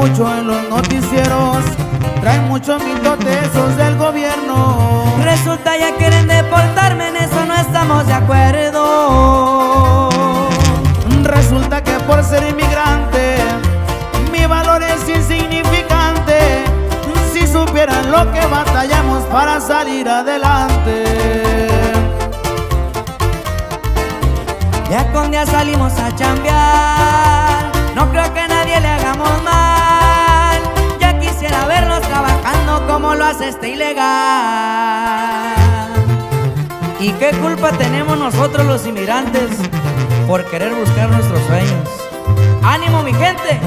mucho en los noticieros, traen muchos mitotes esos del gobierno. Resulta ya quieren deportarme, en eso no estamos de acuerdo. Resulta que por ser inmigrante mi valor es insignificante. Si supieran lo que batallamos para salir adelante. Día con día salimos a chambear, no creo que a nadie le hagamos mal. Ya quisiera verlos trabajando como lo hace este ilegal. ¿Y qué culpa tenemos nosotros los inmigrantes por querer buscar nuestros sueños? ¡Ánimo, mi gente!